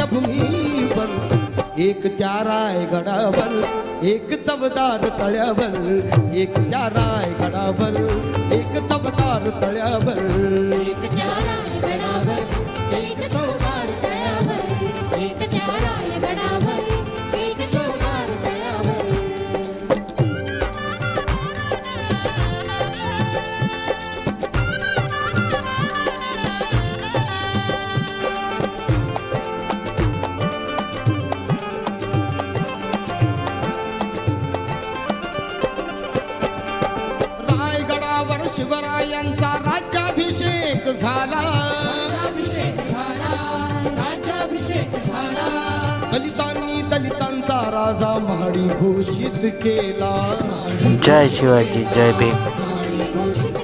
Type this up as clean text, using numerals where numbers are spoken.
पुण्यभूमीवर एक त्या रायगडावर एक चवदार तळ्यावर एक त्या रायगडावर एक चवदार तळ्यावर एक त्या रायगडावर एक चवदार तळ्यावर एक त्या रायगडावर एक चवदार तळ्यावर रायगडावर शिवरायांचा राज्याभिषेक झाला दलितांनी दलितांचा राजा महाडी घोषित केला जय शिवाजी जय भीम घोषित